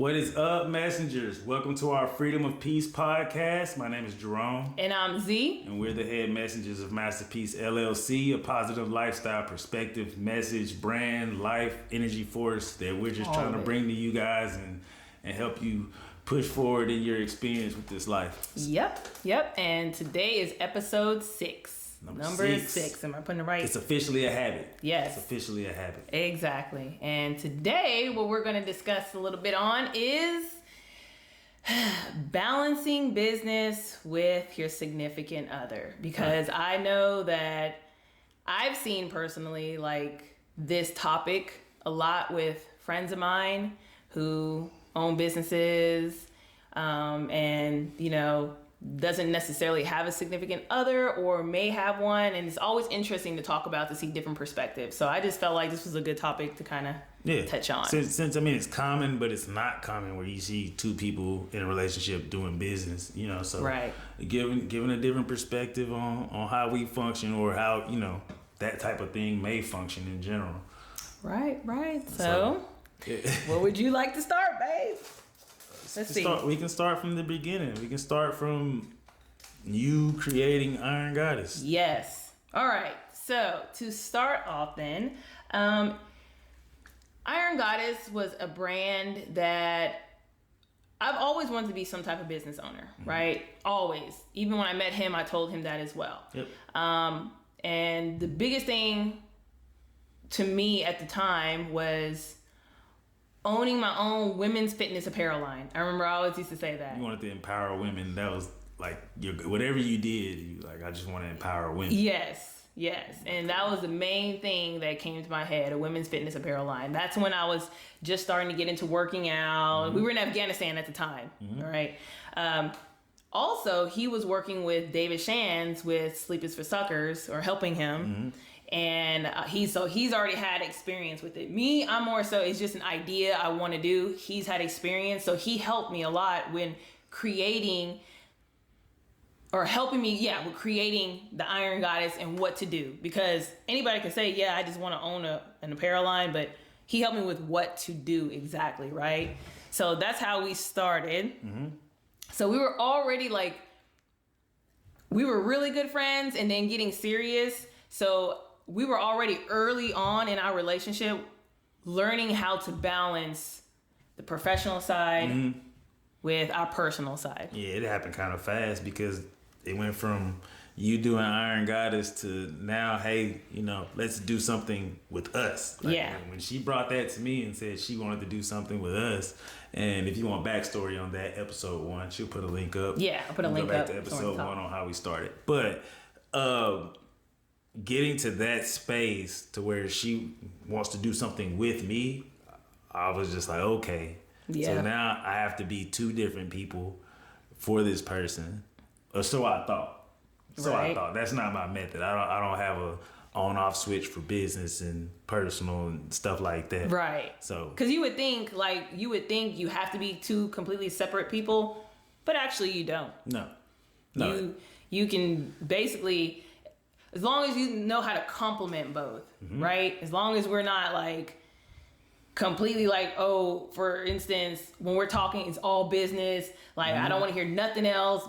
What is up, messengers? Welcome to our Freedom of Peace podcast. My name is Jerome. And I'm Z. And we're the head messengers of Masterpiece LLC, a positive lifestyle perspective, message, brand, life, energy force that we're just trying to bring to you guys and help you push forward in your experience with this life. Yep. And today is episode 6. Number six. Am I putting it right? It's officially a habit. Yes. It's officially a habit. Exactly. And today, what we're going to discuss a little bit on is balancing business with your significant other. Because I know that I've seen personally like this topic a lot with friends of mine who own businesses and, doesn't necessarily have a significant other or may have one. And it's always interesting to talk about to see different perspectives. So I just felt like this was a good topic to kind of touch on. Since it's common, but it's not common where you see two people in a relationship doing business, so right. giving a different perspective on how we function or how, that type of thing may function in general. Right. So what would you like to start, babe? Let's see. We can start from the beginning. We can start from you creating Iron Goddess. Yes. All right. So to start off then, Iron Goddess was a brand that I've always wanted to be some type of business owner, right? Always. Even when I met him, I told him that as well. Yep. And the biggest thing to me at the time was owning my own women's fitness apparel line. I remember I always used to say that. You wanted to empower women. That was like whatever you did, I just want to empower women. Yes. And that was the main thing that came to my head, a women's fitness apparel line. That's when I was just starting to get into working out. Mm-hmm. We were in Afghanistan at the time, all right? Also, he was working with David Shands with Sleep is for Suckers, or helping him. Mm-hmm. And he's already had experience with it. Me, I'm more so, it's just an idea I want to do. He's had experience. So he helped me a lot when creating with creating the Iron Goddess and what to do. Because anybody can say, I just want to own an apparel line, but he helped me with what to do exactly, right? So that's how we started. Mm-hmm. So we were already we were really good friends and then getting serious. So we were already early on in our relationship learning how to balance the professional side with our personal side. Yeah, it happened kind of fast because it went from you doing Iron Goddess to now, hey, let's do something with us. When she brought that to me and said she wanted to do something with us, and if you want backstory on that, episode 1, she'll put a link up. Yeah, I'll put a link up. Go back to episode 1 on how we started. But getting to that space to where she wants to do something with me, I was just like, okay. Yeah. So now I have to be 2 different people for this person. Or so I thought. I thought. That's not my method. I don't have a on-off switch for business and personal and stuff like that. Right. So, because you would think you have to be 2 completely separate people, but actually you don't. No. You can basically, as long as you know how to complement both, right? As long as we're not completely for instance, when we're talking, it's all business. I don't want to hear nothing else.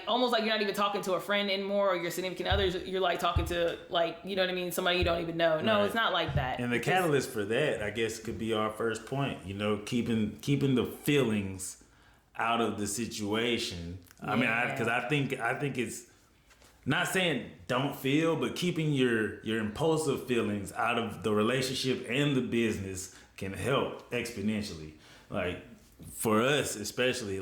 Almost like you're not even talking to a friend anymore or your significant others. You're talking to you know what I mean? Somebody you don't even know. No, right. It's not like that. And the catalyst for that, I guess, could be our first point. Keeping the feelings out of the situation. Yeah. I mean, because I think it's not saying don't feel, but keeping your impulsive feelings out of the relationship and the business can help exponentially. For us especially,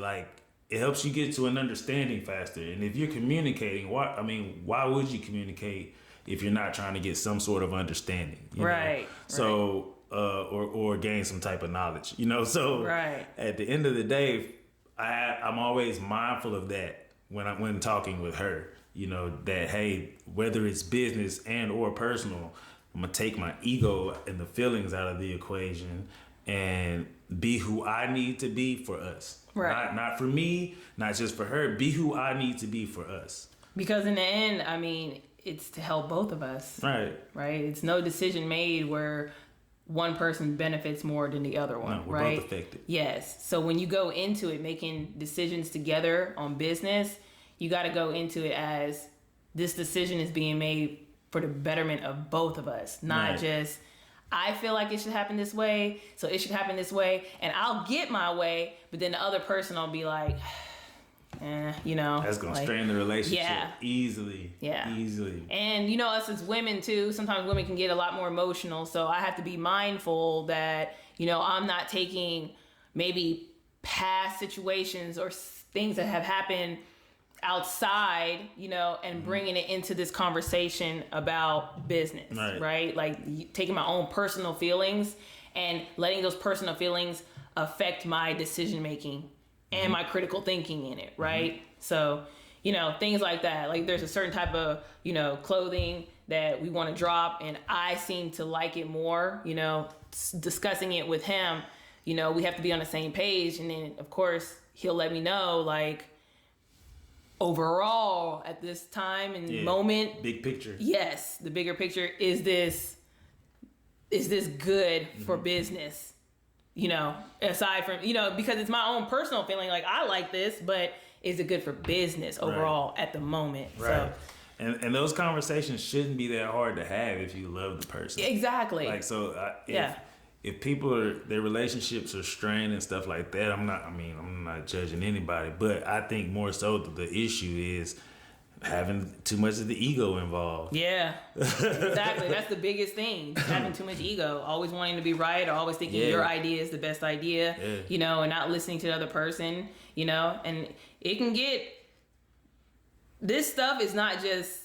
it helps you get to an understanding faster. And if you're communicating, why would you communicate if you're not trying to get some sort of understanding? Right. So or gain some type of knowledge. So right. At the end of the day, I'm always mindful of that when talking with her. That, hey, whether it's business and or personal, I'm gonna take my ego and the feelings out of the equation and be who I need to be for us. Right. Not for me, not just for her. Be who I need to be for us. Because in the end, it's to help both of us. Right. Right. It's no decision made where one person benefits more than the other one, No, we're right? both affected. Yes. So when you go into it making decisions together on business, you got to go into it as this decision is being made for the betterment of both of us, not just I feel like it should happen this way, so it should happen this way, and I'll get my way, but then the other person will be like, you know. That's going to strain the relationship easily. Yeah. Easily. And, you know, us as women, too, sometimes women can get a lot more emotional, so I have to be mindful that, you know, I'm not taking maybe past situations or things that have happened outside, you know, and bringing it into this conversation about business, right? Like taking my own personal feelings and letting those personal feelings affect my decision making and my critical thinking in it, right? So, you know, things like that. Like there's a certain type of, you know, clothing that we want to drop and I seem to like it more, you know, discussing it with him, you know, we have to be on the same page. And then of course he'll let me know like, overall at this time and moment, big picture. Yes, the bigger picture is this good for business? You know, aside from, you know, because it's my own personal feeling like I like this, but is it good for business overall at the moment? Right. So, and those conversations shouldn't be that hard to have if you love the person. Exactly. Like so if people their relationships are strained and stuff like that, I'm not judging anybody, but I think more so the issue is having too much of the ego involved. Yeah, exactly. That's the biggest thing. Having too much ego, always wanting to be right, or always thinking your idea is the best idea, you know, and not listening to the other person, you know, and it can get, this stuff is not just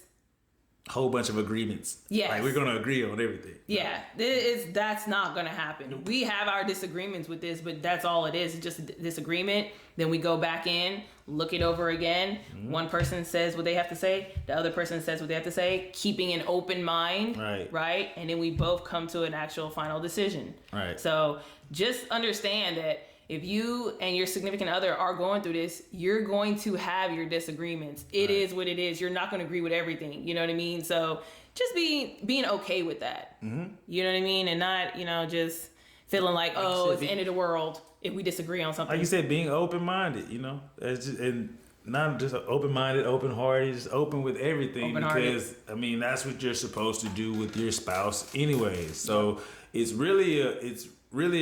whole bunch of agreements. Yes. Like we're gonna agree on everything. Yeah, that's not gonna happen. We have our disagreements with this, but that's all it is. It's just a disagreement. Then we go back in, look it over again. One person says what they have to say, the other person says what they have to say, keeping an open mind, right? And then we both come to an actual final decision. Right. So just understand that if you and your significant other are going through this, you're going to have your disagreements. It is what it is. You're not going to agree with everything. You know what I mean? So just being okay with that. You know what I mean? And not, you know, just feeling like it's the end of the world if we disagree on something. Like you said, being open-minded, you know? And not just open-minded, open-hearted, just open with everything. Because, I mean, that's what you're supposed to do with your spouse anyways. So it's really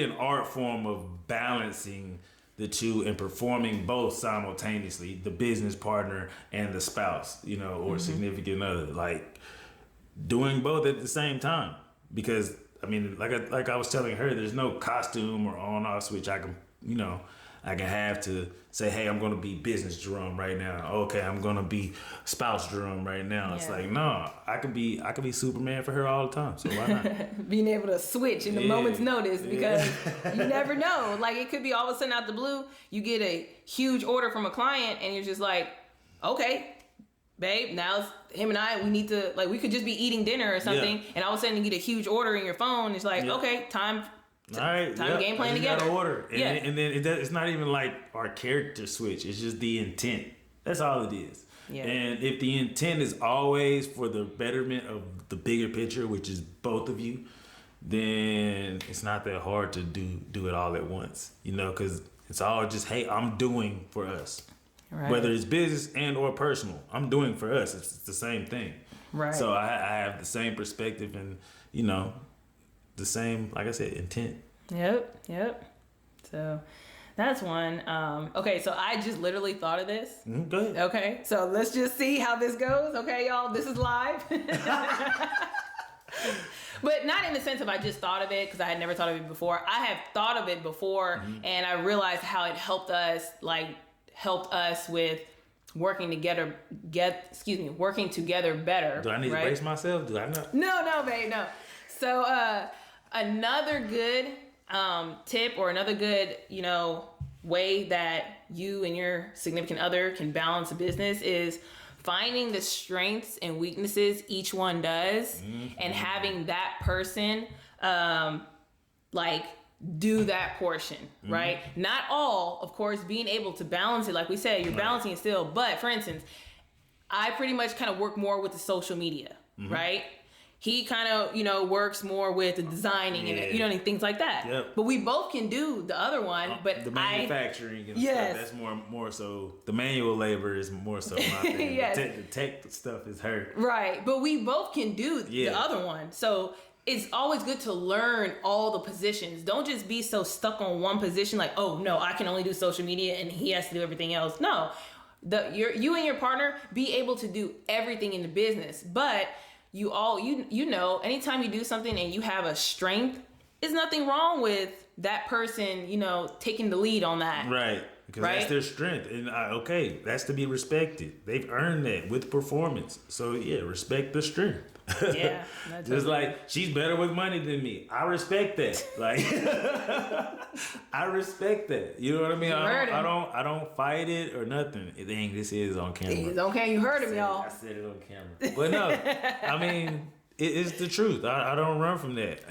an art form of balancing the two and performing both simultaneously, the business partner and the spouse, you know, or significant other, like doing both at the same time. Because I mean, like I was telling her, there's no costume or on-off switch I can have to say, hey, I'm gonna be business Jerome right now. Okay, I'm gonna be spouse Jerome right now. Yeah. It's like, no, I could be Superman for her all the time. So why not? Being able to switch in a moment's notice, because you never know. Like it could be all of a sudden out the blue, you get a huge order from a client and you're just like, okay, babe, now it's him and I, we need to, like, we could just be eating dinner or something, and all of a sudden you get a huge order in your phone. It's like, okay, time game plan together. Gotta order. And then it's not even like our character switch. It's just the intent. That's all it is. Yeah. And if the intent is always for the betterment of the bigger picture, which is both of you, then it's not that hard to do it all at once. You know, because it's all just, hey, I'm doing for us. Right. Whether it's business and or personal, I'm doing for us. It's the same thing. Right. So I have the same perspective and, you know, the same, like I said, intent. Yep. So that's one. Okay, so I just literally thought of this. Go ahead. Okay, so let's just see how this goes. Okay, y'all, this is live. But not in the sense of I just thought of it, because I had never thought of it before. I have thought of it before, and I realized how it helped us with working together better. Do I need to brace myself? Do I not? No, babe, no. So another good tip, or another good, you know, way that you and your significant other can balance a business is finding the strengths and weaknesses each one does, and having that person do that portion, right? Not all, of course, being able to balance it. Like we said, you're balancing it still. But for instance, I pretty much kind of work more with the social media, right? He kind of, works more with the designing and, and things like that. Yep. But we both can do the other one. But the manufacturing and yes. stuff, that's more so. The manual labor is more so my thing. Yes. The tech stuff is her. Right. But we both can do the other one. So it's always good to learn all the positions. Don't just be so stuck on one position like, oh, no, I can only do social media and he has to do everything else. No. You and your partner be able to do everything in the business. But anytime you do something and you have a strength, there's nothing wrong with that person, taking the lead on that. Right. Because that's their strength. And that's to be respected. They've earned that with performance. So respect the strength. Yeah. Just like she's better with money than me. I respect that. Like I respect that. You know what I mean? I don't fight it or nothing. Dang, this is on camera. It's okay. You heard him, y'all. I said it on camera. But no, I mean, it's the truth. I don't run from that.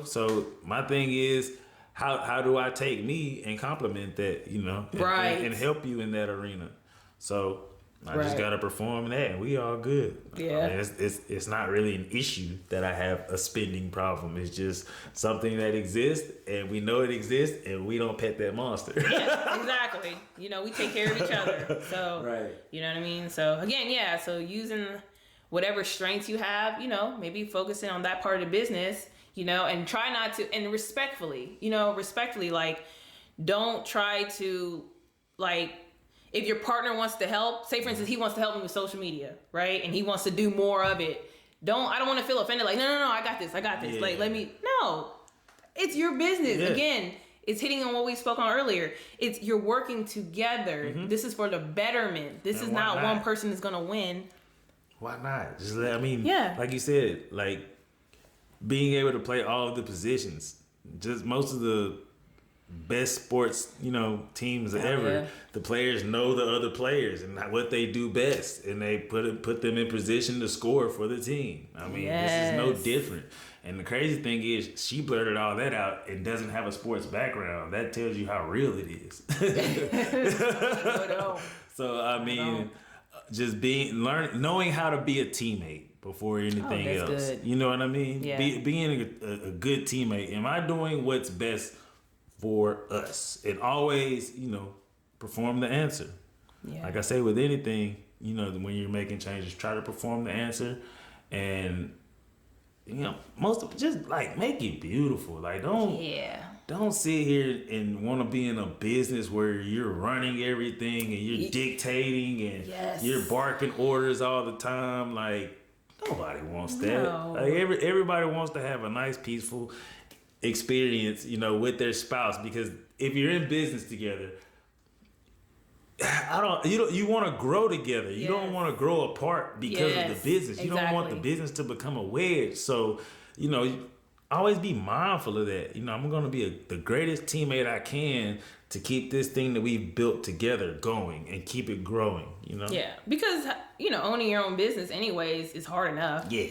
So my thing is, how do I take me and compliment that, and help you in that arena? So I just gotta perform that, and we all good. Yeah, it's not really an issue that I have a spending problem. It's just something that exists, and we know it exists, and we don't pet that monster. Yeah, exactly. We take care of each other. So right. You know what I mean? So again, so using whatever strengths you have, maybe focusing on that part of the business, and try not to, and respectfully, like, don't try to, like, if your partner wants to help, say for instance, he wants to help me with social media, right? And he wants to do more of it. I don't want to feel offended. Like, no, I got this. Yeah. Like, no, it's your business. Yeah. Again, it's hitting on what we spoke on earlier. You're working together. Mm-hmm. This is for the betterment. This is not one person is going to win. Why not? Like you said, like being able to play all of the positions, just most of the best sports, teams ever. The players know the other players and what they do best, and they put them in position to score for the team. This is no different. And the crazy thing is, she blurted all that out and doesn't have a sports background. That tells you how real it is. No. So just knowing how to be a teammate before anything else. Good. You know what I mean? Yeah. Being a good teammate. Am I doing what's best for us? And always, perform the answer. Yeah. Like I say with anything, when you're making changes, try to perform the answer, and most of it, just like make it beautiful. Like don't sit here and want to be in a business where you're running everything and you're dictating and you're barking orders all the time. Like nobody wants that. No. Like everybody wants to have a nice, peaceful experience, with their spouse, because if you're in business together, you want to grow together. You don't want to grow apart because of the business. You don't want the business to become a wedge. So, always be mindful of that. I'm going to be the greatest teammate I can to keep this thing that we've built together going and keep it growing, Yeah, because, owning your own business anyways is hard enough. Yeah.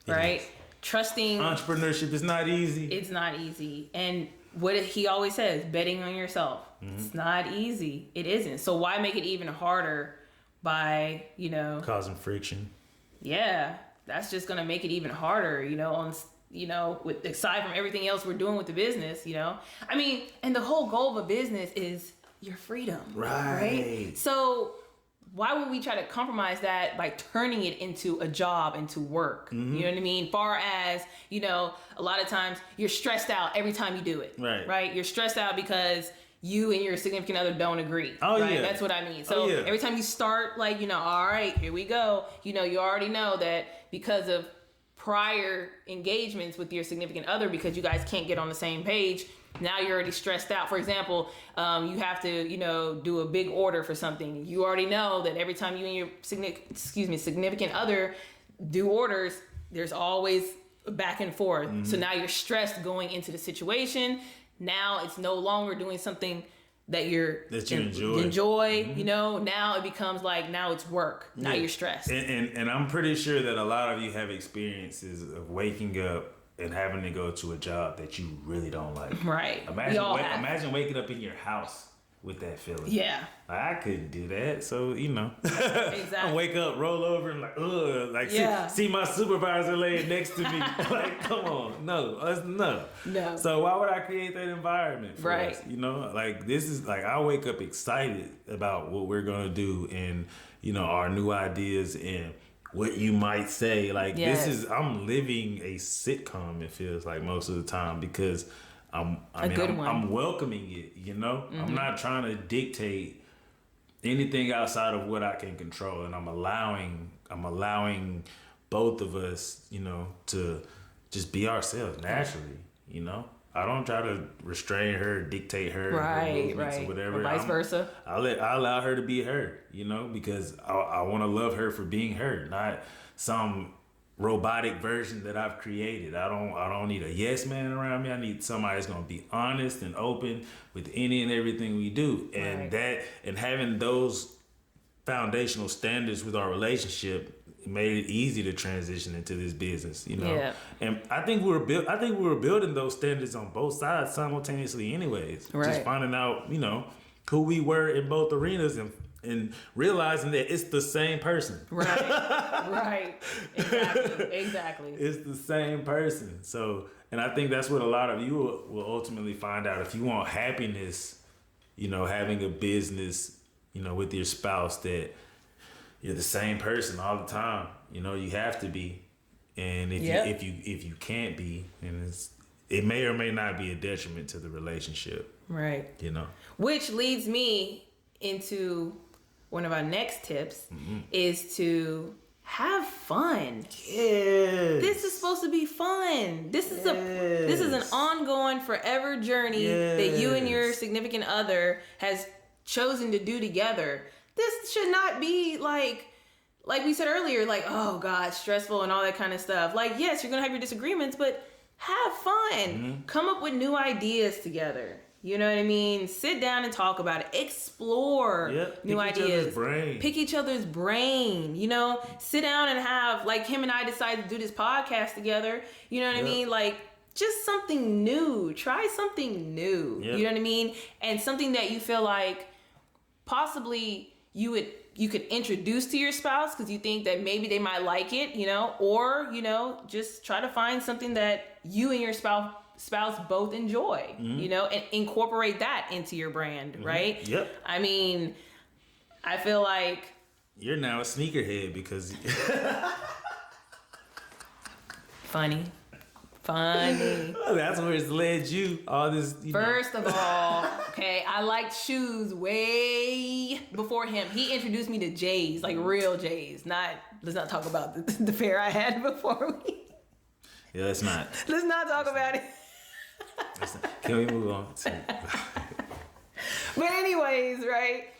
Right? Trusting. Entrepreneurship is not easy. It's not easy. And what he always says, betting on yourself. Mm-hmm. It's not easy. It isn't. So why make it even harder by, causing friction? Yeah. That's just going to make it even harder, with aside from everything else we're doing with the business, and the whole goal of a business is your freedom. Right? So why would we try to compromise that by turning it into a job, into work? Mm-hmm. You know what I mean? Far as, a lot of times you're stressed out every time you do it. Right? You're stressed out because you and your significant other don't agree. Oh, right? Yeah. That's what I mean. So every time you start, all right, here we go. You already know that because of prior engagements with your significant other, because you guys can't get on the same page, now you're already stressed out. For example, you have to, do a big order for something. You already know that every time you and your significant other do orders, there's always back and forth. Mm-hmm. So now you're stressed going into the situation. Now it's no longer doing something that you enjoy. Mm-hmm. Now it becomes now it's work. Now you're stressed. And I'm pretty sure that a lot of you have experiences of waking up and having to go to a job that you really don't like. Right. Imagine waking up in your house with that feeling. Yeah. Like, I couldn't do that. So, Exactly. I wake up, roll over, and like, ugh. Like, see my supervisor laying next to me. Like, come on. No. So why would I create that environment for us? Like, this is, like, I wake up excited about what we're going to do and, our new ideas and what you might say. Like, I'm living a sitcom, it feels like, most of the time, because I'm welcoming it, Mm-hmm. I'm not trying to dictate anything outside of what I can control, and I'm allowing both of us, to just be ourselves naturally, I don't try to restrain her, dictate her, movements or whatever. Or vice versa. I allow her to be her, because I want to love her for being her, not some robotic version that I've created. I don't need a yes man around me. I need somebody that's gonna be honest and open with any and everything we do. And and having those foundational standards with our relationship made it easy to transition into this business, Yeah. And I think we were building those standards on both sides simultaneously anyways. Right. Just finding out, who we were in both arenas and realizing that it's the same person. Right. Exactly. It's the same person. So, and I think that's what a lot of you will ultimately find out. If you want happiness, having a business, with your spouse, that you're the same person all the time. You have to be. And if you can't be, and it may or may not be a detriment to the relationship. Right. Which leads me into one of our next tips, is to have fun. Yes. This is supposed to be fun. This is an ongoing, forever journey that you and your significant other has chosen to do together. This should not be like we said earlier, like, oh God, stressful and all that kind of stuff. Like, yes, you're gonna have your disagreements, but have fun. Come up with new ideas together. You know what I mean? Sit down and talk about it. Explore new ideas. Pick each other's brain. Sit down and have, like, him and I decided to do this podcast together. You know what I mean? Like, just something new. Try something new. You know what I mean? And something that you feel like possibly you could introduce to your spouse because you think that maybe they might like it, or, just try to find something that you and your spouse both enjoy, and incorporate that into your brand, right? Yep. I mean, I feel like you're now a sneakerhead because funny. That's where it's led you. All this. First of all, okay, I liked shoes way before him. He introduced me to J's, like real J's. Let's not talk about the pair I had before we. Yeah, let's not. Let's not talk about it. Can we move on? But anyways, right?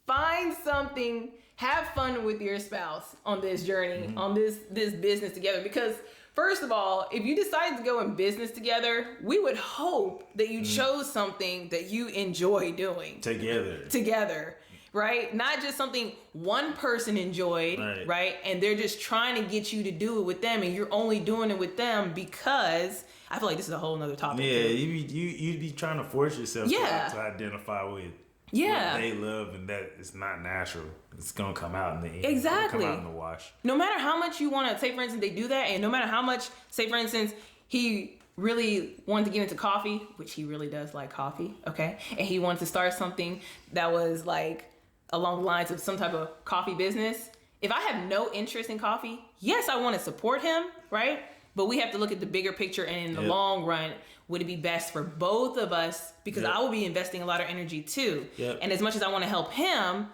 Find something. Have fun with your spouse on this journey, on this business together. Because first of all, if you decide to go in business together, we would hope that you chose something that you enjoy doing together. Right? Not just something one person enjoyed, right? And they're just trying to get you to do it with them, and you're only doing it with them because I feel like this is a whole nother topic. Yeah, you'd be trying to force yourself to identify with what they love, and that it's not natural. It's gonna come out in the end. Exactly. Come out in the wash. No matter how much you want to, say for instance, they do that, and no matter how much, say for instance, he really wanted to get into coffee, which he really does like coffee, okay? And he wanted to start something that was like along the lines of some type of coffee business. If I have no interest in coffee, yes, I want to support him, right? But we have to look at the bigger picture, and in the long run, would it be best for both of us? Because I will be investing a lot of energy too. And as much as I want to help him,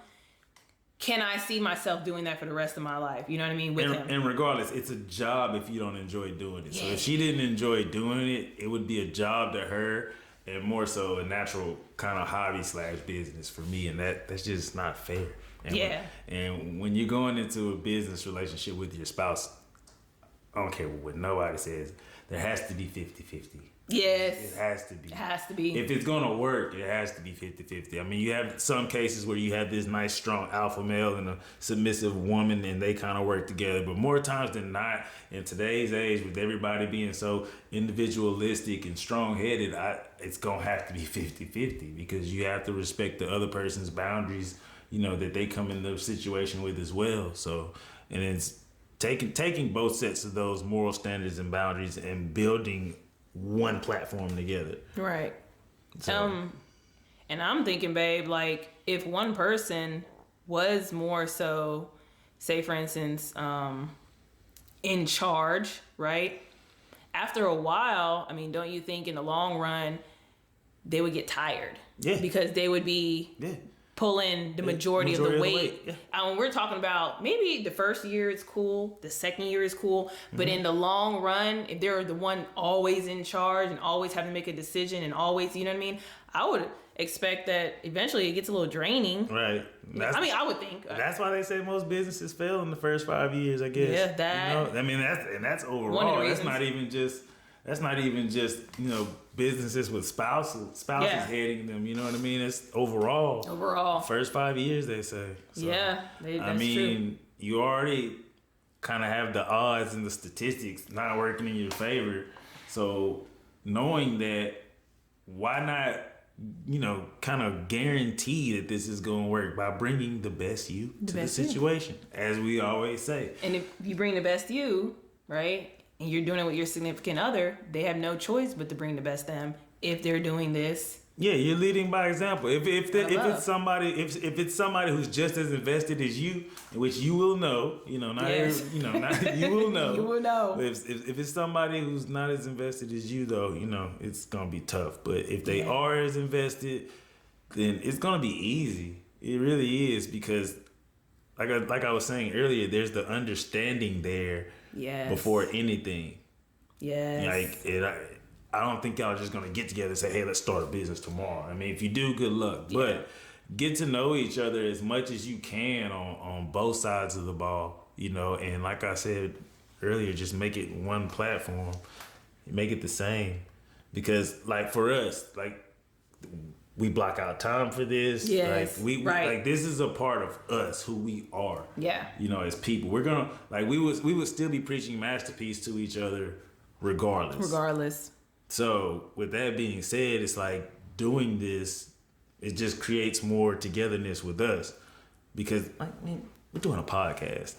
can I see myself doing that for the rest of my life? You know what I mean? With him. And regardless, it's a job if you don't enjoy doing it. So if she didn't enjoy doing it, it would be a job to her, and more so a natural kind of hobby / business for me. And that's just not fair. And when you're going into a business relationship with your spouse, I don't care what nobody says, there has to be 50-50. Yes. It has to be. It has to be. If it's going to work, it has to be 50-50. I mean, you have some cases where you have this nice, strong alpha male and a submissive woman, and they kind of work together. But more times than not, in today's age, with everybody being so individualistic and strong-headed, it's going to have to be 50-50 because you have to respect the other person's boundaries, you know, that they come in the situation with as well. So, and it's taking both sets of those moral standards and boundaries and building one platform together. Right. So. And I'm thinking, babe, like if one person was more so, say for instance, in charge, right? After a while, I mean, don't you think in the long run they would get tired? Yeah. Because they would be pulling the majority of the weight. Yeah. And we're talking about maybe the first year is cool, the second year is cool, but in the long run, if they're the one always in charge and always having to make a decision and always, you know what I mean? I would expect that eventually it gets a little draining. Right. I would think. That's why they say most businesses fail in the first 5 years, I guess. Yeah, that. You know? I mean, that's overall. One of the That's not even just, you know, businesses with spouses heading them, you know what I mean? It's overall. First 5 years, they say. So, that's true. You already kind of have the odds and the statistics not working in your favor. So knowing that, why not, you know, kind of guarantee that this is going to work by bringing the best you to the situation, as we always say. And if you bring the best you, right? And you're doing it with your significant other, they have no choice but to bring the best them if they're doing this. Yeah, you're leading by example. If it's somebody who's just as invested as you, which you will know, you will know. You will know. If it's somebody who's not as invested as you, though, you know, it's gonna be tough. But if they are as invested, then it's gonna be easy. It really is, because like I was saying earlier, there's the understanding there. Yes. Before anything. Yes. I don't think y'all are just gonna get together and say, hey, let's start a business tomorrow. I mean, if you do, good luck. Yeah. But get to know each other as much as you can on both sides of the ball, you know, and like I said earlier, just make it one platform. Make it the same. Because like for us, like we block out time for this. Yes. Like we like this is a part of us, who we are. Yeah. You know, as people, we're gonna like we would still be preaching masterpiece to each other regardless. So with that being said, it's like doing this, it just creates more togetherness with us, because I mean, we're doing a podcast.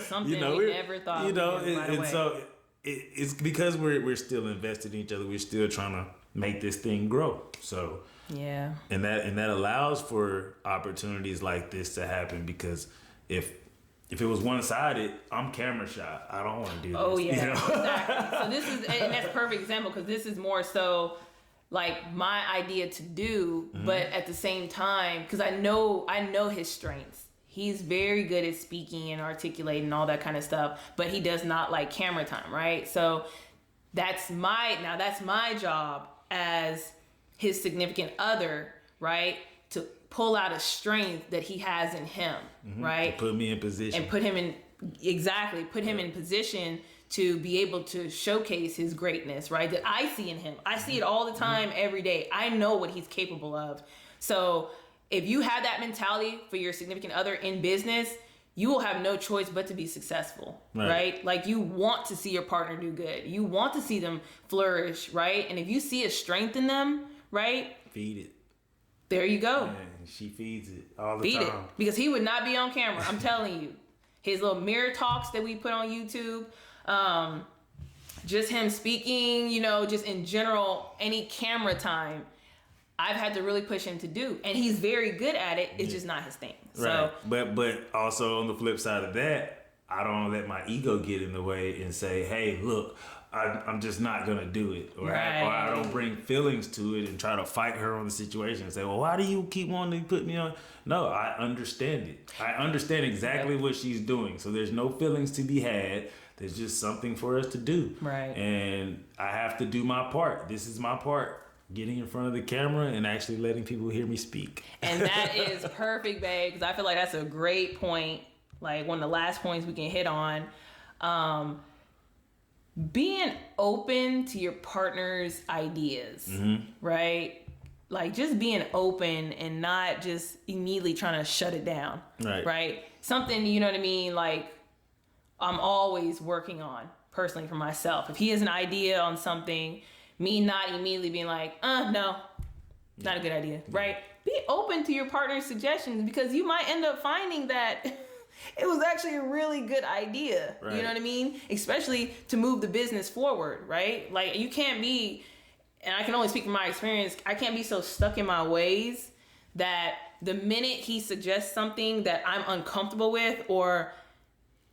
Something you know, we never thought. You know, and so it's because we're still invested in each other. We're still trying to make this thing grow. So yeah, and that allows for opportunities like this to happen, because if it was one-sided, I'm camera shy. I don't want to do this. Oh yeah, you know? Exactly. So this is, and that's a perfect example, because this is more so like my idea to do, but at the same time, because I know his strengths. He's very good at speaking and articulating all that kind of stuff, but he does not like camera time, right? So that's my job as his significant other, right? To pull out a strength that he has in him, right? To put me in position. And put him in position to be able to showcase his greatness, right? That I see in him. I see it all the time, every day. I know what he's capable of. So if you have that mentality for your significant other in business, you will have no choice but to be successful, right? Like, you want to see your partner do good. You want to see them flourish, right? And if you see a strength in them, right? Feed it. There you go. Man, she feeds it all the time. Feed it. Because he would not be on camera. I'm telling you. His little mirror talks that we put on YouTube, just him speaking, you know, just in general, any camera time, I've had to really push him to do. And he's very good at it. It's just not his thing. Right. So, but also on the flip side of that, I don't let my ego get in the way and say, hey, look, I'm just not going to do it. Or I don't bring feelings to it and try to fight her on the situation and say, well, why do you keep wanting to put me on? No, I understand it. I understand exactly what she's doing. So there's no feelings to be had. There's just something for us to do. Right. And I have to do my part. This is my part. Getting in front of the camera and actually letting people hear me speak. And that is perfect, babe, because I feel like that's a great point. Like, one of the last points we can hit on. being open to your partner's ideas, right? Like just being open and not just immediately trying to shut it down, right? Something, you know what I mean? Like I'm always working on personally for myself. If he has an idea on something, me not immediately being like, no, not a good idea, right? Be open to your partner's suggestions because you might end up finding that it was actually a really good idea. Right. You know what I mean? Especially to move the business forward, right? Like you can't be, and I can only speak from my experience, I can't be so stuck in my ways that the minute he suggests something that I'm uncomfortable with or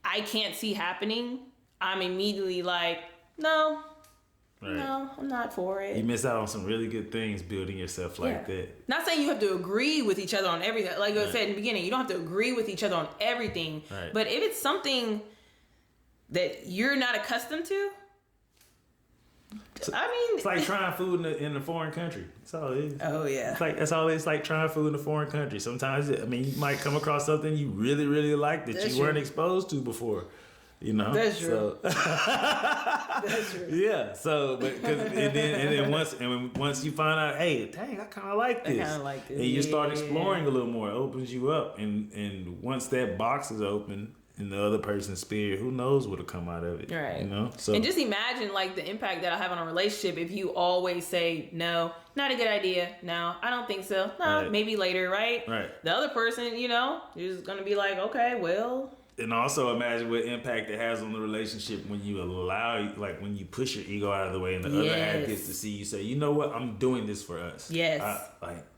I can't see happening, I'm immediately like, no, I'm not for it. You miss out on some really good things building yourself like that. Not saying you have to agree with each other on everything. Like I said in the beginning, you don't have to agree with each other on everything. Right. But if it's something that you're not accustomed to, I mean, it's like trying food in a foreign country. That's all it is. Oh yeah. It's like that's all it's like trying food in a foreign country. Sometimes you might come across something you really, really like that you weren't exposed to before. You know, that's true. So, that's true. Yeah. So, and then once you find out, hey, dang, I kind of like this. And you start exploring a little more. It opens you up, and once that box is open in the other person's spirit, who knows what'll come out of it? Right. You know. So, and just imagine like the impact that'll have on a relationship if you always say no, not a good idea. No, I don't think so. No, maybe later. Right. Right. The other person, you know, is gonna be like, okay, well. And also imagine what impact it has on the relationship when you when you push your ego out of the way and the other half gets to see you say, you know what, I'm doing this for us. Yes.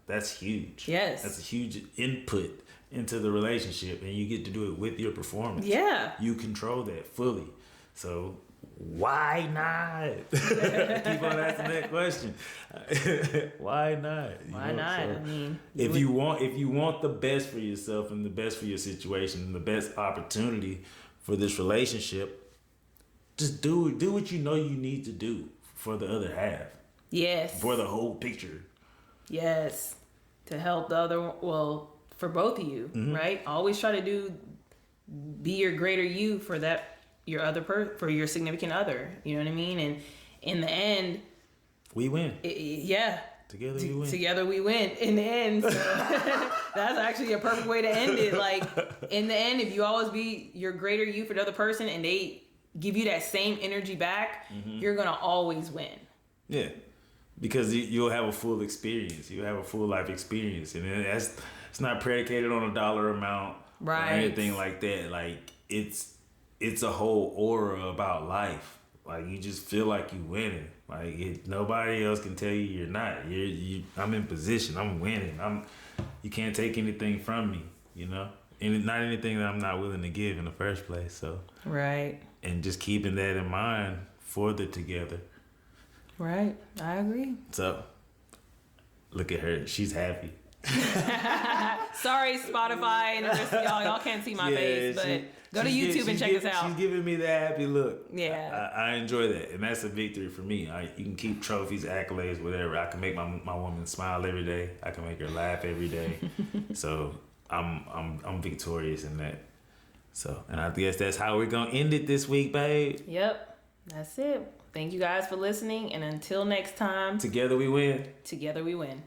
That's huge. Yes. That's a huge input into the relationship, and you get to do it with your performance. Yeah. You control that fully. So why not? Keep on asking that question. Why not? Why not? So, I mean, if you want the best for yourself and the best for your situation and the best opportunity for this relationship, just do what you know you need to do for the other half. Yes. For the whole picture. Yes. To help the other, for both of you, right? Always try to be your greater you for that. Your other for your significant other, you know what I mean? And in the end, we win. Together we win. Together we win in the end. So that's actually a perfect way to end it. Like in the end, if you always be your greater you for the other person and they give you that same energy back, you're gonna always win. Yeah, because you'll have a full experience. You'll have a full life experience, and it's not predicated on a dollar amount or anything like that. Like it's a whole aura about life. Like you just feel like you winning. Like nobody else can tell you you're not. I'm in position. I'm winning. You can't take anything from me. You know, and not anything that I'm not willing to give in the first place. So right. And just keeping that in mind for the together. Right. I agree. So look at her. She's happy. Sorry, Spotify and the rest of y'all can't see my face, but go to YouTube and check us out. She's giving me the happy look. Yeah, I enjoy that, and that's a victory for me. You can keep trophies, accolades, whatever. I can make my woman smile every day. I can make her laugh every day. So I'm victorious in that. So, and I guess that's how we're gonna end it this week, babe. Yep, that's it. Thank you guys for listening, and until next time, together we win. Together we win.